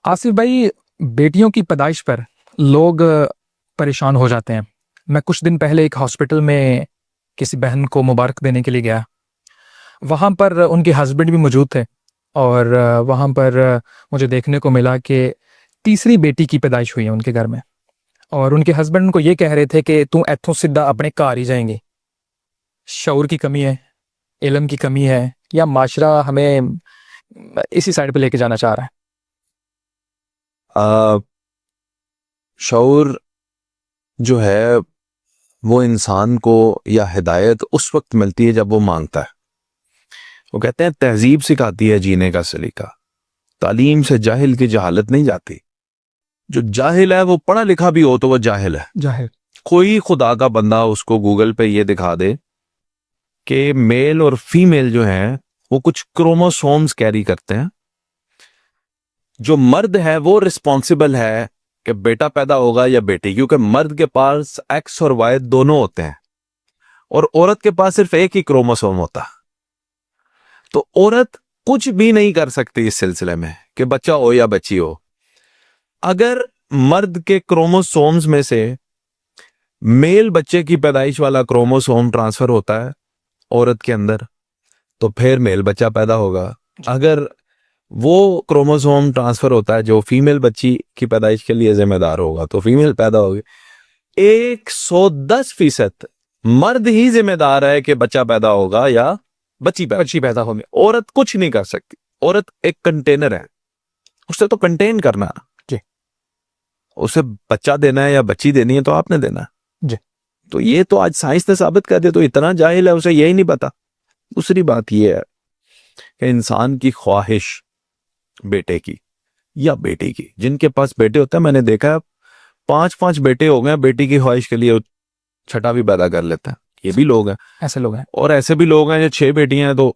آصف بھائی، بیٹیوں کی پیدائش پر لوگ پریشان ہو جاتے ہیں. میں کچھ دن پہلے ایک ہاسپٹل میں کسی بہن کو مبارک دینے کے لیے گیا. وہاں پر ان کے ہسبینڈ بھی موجود تھے، اور وہاں پر مجھے دیکھنے کو ملا کہ تیسری بیٹی کی پیدائش ہوئی ہے ان کے گھر میں، اور ان کے ہسبینڈ ان کو یہ کہہ رہے تھے کہ تم ایتھوں سدھا اپنے گھر ہی جائیں گے. شعور کی کمی ہے، علم کی کمی ہے، یا معاشرہ ہمیں اسی سائڈ پہ لے کے جانا چاہ رہا ہے؟ شعور جو ہے وہ انسان کو یا ہدایت اس وقت ملتی ہے جب وہ مانگتا ہے. وہ کہتے ہیں تہذیب سکھاتی ہے جینے کا سلیقہ، تعلیم سے جاہل کی جہالت نہیں جاتی. جو جاہل ہے وہ پڑھا لکھا بھی ہو تو وہ جاہل ہے. جاہل. کوئی خدا کا بندہ اس کو گوگل پہ یہ دکھا دے کہ میل اور فیمیل جو ہیں وہ کچھ کروموسومز کیری کرتے ہیں. جو مرد ہے وہ رسپانسبل ہے کہ بیٹا پیدا ہوگا یا بیٹی، کیونکہ مرد کے پاس ایکس اور وائی دونوں ہوتے ہیں اور عورت کے پاس صرف ایک ہی کروموسوم ہوتا. تو عورت کچھ بھی نہیں کر سکتی اس سلسلے میں کہ بچہ ہو یا بچی ہو. اگر مرد کے کروموسومز میں سے میل بچے کی پیدائش والا کروموسوم ٹرانسفر ہوتا ہے عورت کے اندر تو پھر میل بچہ پیدا ہوگا. اگر وہ کروموسوم ٹرانسفر ہوتا ہے جو فیمیل بچی کی پیدائش کے لیے ذمہ دار ہوگا تو فیمیل پیدا ہوگی. 110% مرد ہی ذمہ دار ہے کہ بچہ پیدا ہوگا یا بچی پیدا ہوگی. عورت کچھ نہیں کر سکتی. عورت ایک کنٹینر ہے، اسے تو کنٹین کرنا. جی. اسے بچہ دینا ہے یا بچی دینی ہے تو آپ نے دینا ہے. جی. تو یہ تو آج سائنس نے ثابت کر دیا. تو اتنا جاہل ہے اسے یہی نہیں پتا. دوسری بات یہ ہے کہ انسان کی خواہش بیٹے کی یا بیٹی کی، جن کے پاس بیٹے ہوتے ہیں میں نے دیکھا ہے 5 بیٹے ہو گئے بیٹی کی خواہش کے لیے چھٹا بھی پیدا کر لیتا ہے. یہ بھی لوگ ہیں، ایسے لوگ ہیں. اور ایسے بھی لوگ ہیں جو 6 بیٹیاں ہیں تو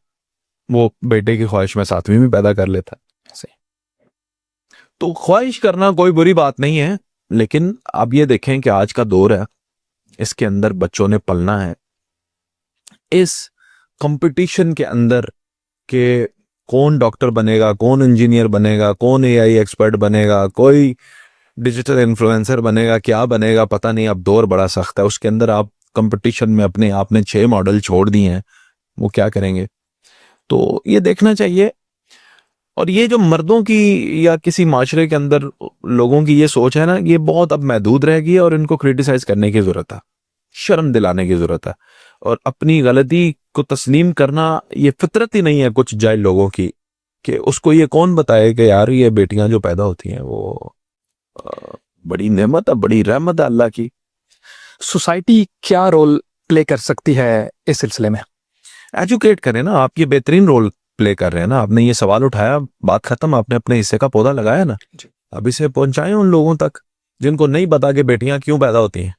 وہ بیٹے کی خواہش میں 7ویں بھی پیدا کر لیتا ہے. ایسے. تو خواہش کرنا کوئی بری بات نہیں ہے، لیکن اب یہ دیکھیں کہ آج کا دور ہے، اس کے اندر بچوں نے پلنا ہے اس کمپٹیشن کے اندر کہ کون ڈاکٹر بنے گا، کون انجینئر بنے گا، کون اے آئی ایکسپرٹ بنے گا، کوئی ڈیجیٹل انفلوئنسر بنے گا، کیا بنے گا پتہ نہیں. اب دور بڑا سخت ہے، اس کے اندر آپ کمپٹیشن میں اپنے آپ نے 6 ماڈل چھوڑ دیے ہیں، وہ کیا کریں گے. تو یہ دیکھنا چاہیے. اور یہ جو مردوں کی یا کسی معاشرے کے اندر لوگوں کی یہ سوچ ہے نا، یہ بہت اب محدود رہ گئی ہے، اور ان کو کریٹیسائز کرنے کی ضرورت ہے، شرم دلانے کی ضرورت ہے. اور اپنی غلطی کو تسلیم کرنا یہ فطرت ہی نہیں ہے کچھ جاہل لوگوں کی، کہ اس کو یہ کون بتائے کہ یار یہ بیٹیاں جو پیدا ہوتی ہیں وہ بڑی نعمت ہے، بڑی رحمت ہے اللہ کی. سوسائٹی کیا رول پلے کر سکتی ہے اس سلسلے میں؟ ایجوکیٹ کریں نا. آپ یہ بہترین رول پلے کر رہے ہیں نا. آپ نے یہ سوال اٹھایا، بات ختم، آپ نے اپنے حصے کا پودا لگایا نا. اب اسے پہنچائیں ان لوگوں تک جن کو نہیں پتا کہ بیٹیاں کیوں پیدا ہوتی ہیں،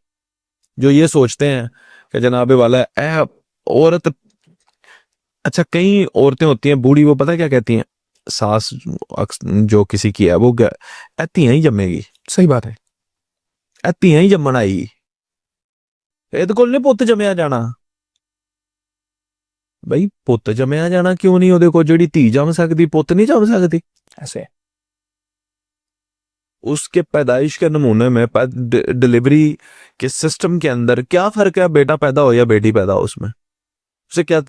جو یہ سوچتے ہیں کہ جناب والا اے عورت. اچھا کئی عورتیں ہوتی ہیں بوڑھی، وہ پتہ کیا کہتی ہیں، ساس جو کسی کی ہے وہ ایتی ہیں ہی جمے گی. صحیح بات ہے. ایتی ہیں ہی جمن آئی، یہ تو کول نے پوت جمیا جانا. بھائی پوت جمیا جانا کیوں نہیں؟ وہ جڑی دھی جم سکتی پوت نہیں جم سکتی. ایسے اس کے پیدائش کے نمونے میں ڈلیوری کے سسٹم کے اندر کیا فرق ہے؟ بیٹا پیدا ہو یا بیٹی پیدا ہو، اس میں اسے کیا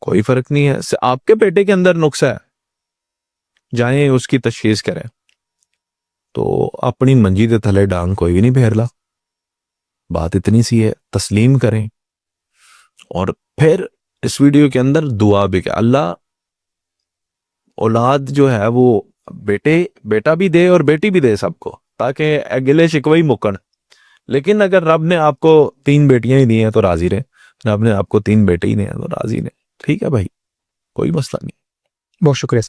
کوئی فرق نہیں ہے. آپ کے بیٹے کے اندر نقص ہے، جائیں اس کی تشخیص کریں. تو اپنی منجی دے تھلے ڈانگ کوئی بھی نہیں پھیرلا. بات اتنی سی ہے، تسلیم کریں. اور پھر اس ویڈیو کے اندر دعا بھی کہ اللہ اولاد جو ہے وہ بیٹا بھی دے اور بیٹی بھی دے سب کو، تاکہ گلے شکوے مکن. لیکن اگر رب نے آپ کو 3 بیٹیاں ہی دی ہیں تو راضی رہے، رب نے آپ کو 3 بیٹے ہی نہیں ہیں تو راضی رہے. ٹھیک ہے بھائی، کوئی مسئلہ نہیں. بہت شکریہ.